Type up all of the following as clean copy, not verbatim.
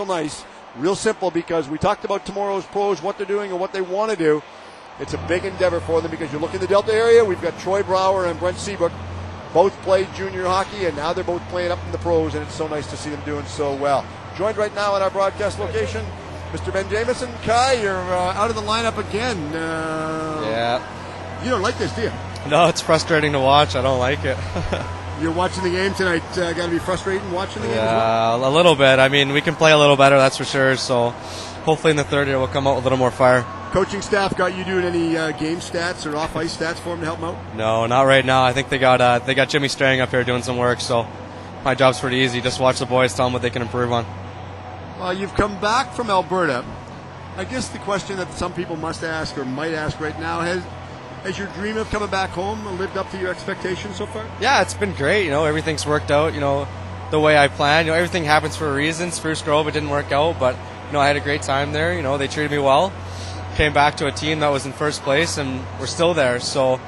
real nice, real simple, because we talked about tomorrow's pros, what they're doing and what they want to do. It's a big endeavor for them because you look in the Delta area, we've got Troy Brower and Brent Seabrook. Both played junior hockey, and now they're both playing up in the pros, and it's so nice to see them doing so well. Joined right now at our broadcast location, Mr. Benjaminsen. Kye, you're out of the lineup again. Yeah. You don't like this, do you? No, it's frustrating to watch. I don't like it. You're watching the game tonight. Got to be frustrating watching the game as well? Yeah, a little bit. I mean, we can play a little better, that's for sure. So hopefully in the third year we'll come out with a little more fire. Coaching staff got you doing any game stats or off-ice stats for them to help them out? No, not right now. I think they got Jimmy Strang up here doing some work, so my job's pretty easy. Just watch the boys, tell them what they can improve on. You've come back from Alberta. I guess the question that some people must ask or might ask right now, has your dream of coming back home lived up to your expectations so far? Yeah, it's been great. Everything's worked out, the way I planned. Everything happens for a reason. Spruce Grove, it didn't work out, but, I had a great time there. They treated me well. Came back to a team that was in first place, and we're still there. So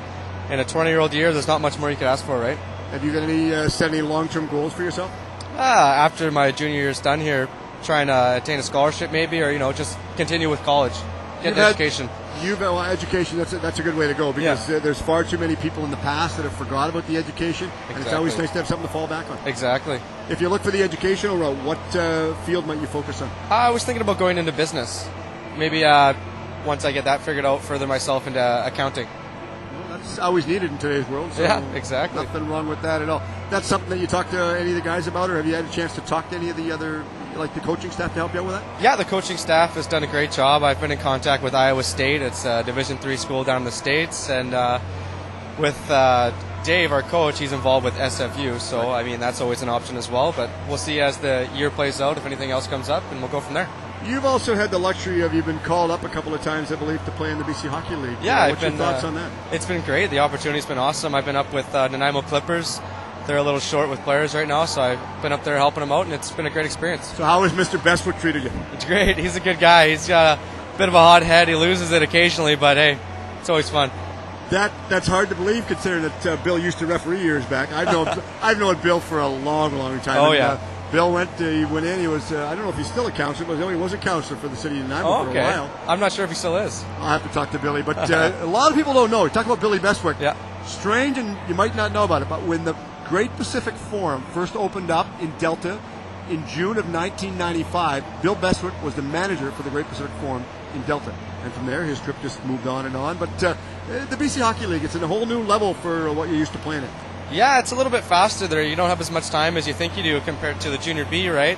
in a 20-year-old year, there's not much more you could ask for, right? Have you got set any long-term goals for yourself? After my junior year's done here, trying to attain a scholarship maybe, or, just continue with college, get an education. Education, that's a good way to go, because there's far too many people in the past that have forgot about the education, and it's always nice to have something to fall back on. Exactly. If you look for the educational route, what field might you focus on? I was thinking about going into business. Maybe once I get that figured out, further myself into accounting. Well, that's always needed in today's world. So yeah, exactly. Nothing wrong with that at all. That's something that you talk to any of the guys about, or have you had a chance to talk to any of the other, like the coaching staff, to help you out with that? Yeah, the coaching staff has done a great job. I've been in contact with Iowa State. It's a Division III school down in the States. And with Dave, our coach, he's involved with SFU. So, I mean, that's always an option as well. But we'll see as the year plays out if anything else comes up, and we'll go from there. You've also had the luxury of, you've been called up a couple of times, I believe, to play in the BC Hockey League. Yeah, what's your thoughts on that? It's been great. The opportunity's been awesome. I've been up with Nanaimo Clippers. They're a little short with players right now, so I've been up there helping them out, and it's been a great experience. So how has Mr. Bestwood treated you? It's great. He's a good guy. He's got a bit of a hot head. He loses it occasionally, but hey, it's always fun. That's hard to believe, considering that Bill used to referee years back. I've known Bill for a long, long time. Oh, yeah. Bill went in, he was, I don't know if he's still a counselor, but he was a counselor for the city of Nanaimo for a while. I'm not sure if he still is. I'll have to talk to Billy, but a lot of people don't know. Talk about Billy Bestwick. Yeah. Strange, and you might not know about it, but when the Great Pacific Forum first opened up in Delta in June of 1995, Bill Bestwick was the manager for the Great Pacific Forum in Delta. And from there, his trip just moved on and on. But the BC Hockey League, it's at a whole new level for what you're used to playing at. Yeah, it's a little bit faster there. You don't have as much time as you think you do compared to the Junior B, right?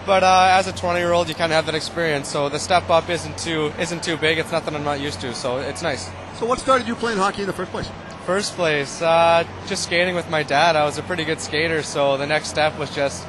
But as a 20-year-old, you kind of have that experience. So the step up isn't too big. It's nothing I'm not used to. So it's nice. So what started you playing hockey in the first place? First place, just skating with my dad. I was a pretty good skater. So the next step was just,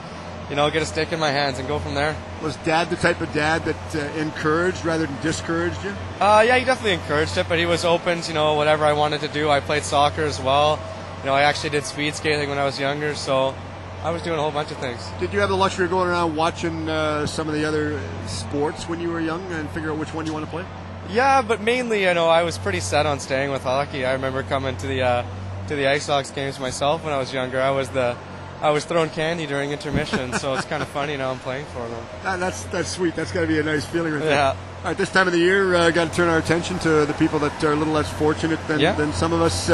get a stick in my hands and go from there. Was Dad the type of dad that encouraged rather than discouraged you? Yeah, he definitely encouraged it, but he was open to, whatever I wanted to do. I played soccer as well. I actually did speed skating when I was younger, so I was doing a whole bunch of things. Did you have the luxury of going around watching some of the other sports when you were young and figure out which one you want to play? Yeah, but mainly, I was pretty set on staying with hockey. I remember coming to the Ice Sox games myself when I was younger. I was throwing candy during intermission, so it's kind of funny now I'm playing for them. That's sweet. That's got to be a nice feeling right there. Yeah. All right, this time of the year, got to turn our attention to the people that are a little less fortunate than some of us.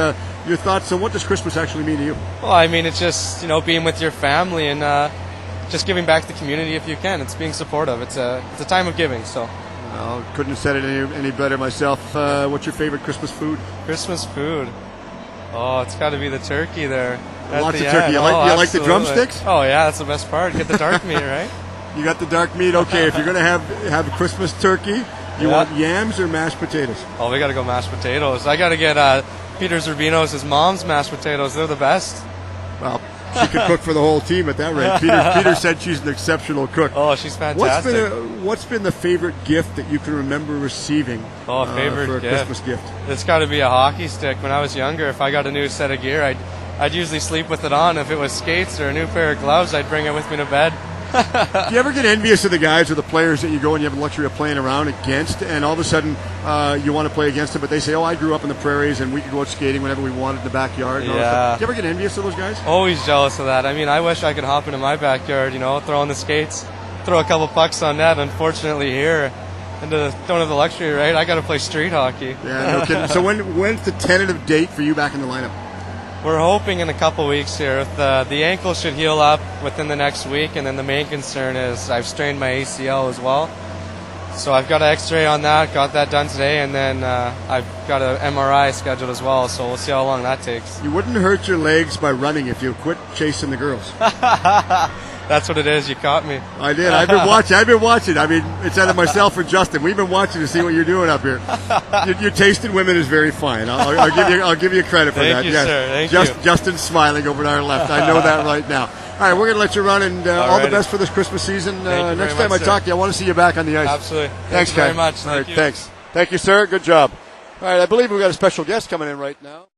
Your thoughts on what does Christmas actually mean to you? Well, I mean, it's just, being with your family and just giving back to the community if you can. It's being supportive. It's a time of giving, so. Well, couldn't have said it any better myself. What's your favorite Christmas food? Christmas food? Oh, it's got to be the turkey there. Lots of turkey. You like the drumsticks? Oh, yeah, that's the best part. Get the dark meat, right? You got the dark meat. Okay, if you're going to have Christmas turkey, you want yams or mashed potatoes? Oh, we got to go mashed potatoes. I got to get Peter Zerbino's, his mom's mashed potatoes. They're the best. Well, she could cook for the whole team at that rate. Peter said she's an exceptional cook. Oh, she's fantastic. What's been the favorite gift that you can remember receiving for a Christmas gift? It's got to be a hockey stick. When I was younger, if I got a new set of gear, I'd usually sleep with it on. If it was skates or a new pair of gloves, I'd bring it with me to bed. Do you ever get envious of the guys or the players that you go and you have the luxury of playing around against, and all of a sudden you want to play against them, but they say, I grew up in the prairies and we could go out skating whenever we wanted in the backyard? Yeah. Do you ever get envious of those guys? Always jealous of that. I mean, I wish I could hop into my backyard, throw on the skates. throw a couple pucks on net. Unfortunately, here, and don't have the luxury, right? I got to play street hockey. Yeah, no kidding. So when's the tentative date for you back in the lineup? We're hoping in a couple weeks here. The ankle should heal up within the next week, and then the main concern is I've strained my ACL as well. So I've got an X-ray on that, got that done today, and then I've got an MRI scheduled as well, so we'll see how long that takes. You wouldn't hurt your legs by running if you quit chasing the girls. That's what it is. You caught me. I did. I've been watching. I mean, it's either myself or Justin. We've been watching to see what you're doing up here. Your taste in women is very fine. I'll give you credit for that. Thank you, sir. Thank you. Justin's smiling over to our left. I know that right now. All right, we're going to let you run, and all the best for this Christmas season. Next time I talk to you, I want to see you back on the ice. Absolutely. Thanks, very much. All right, thanks. Thank you, sir. Good job. All right, I believe we've got a special guest coming in right now.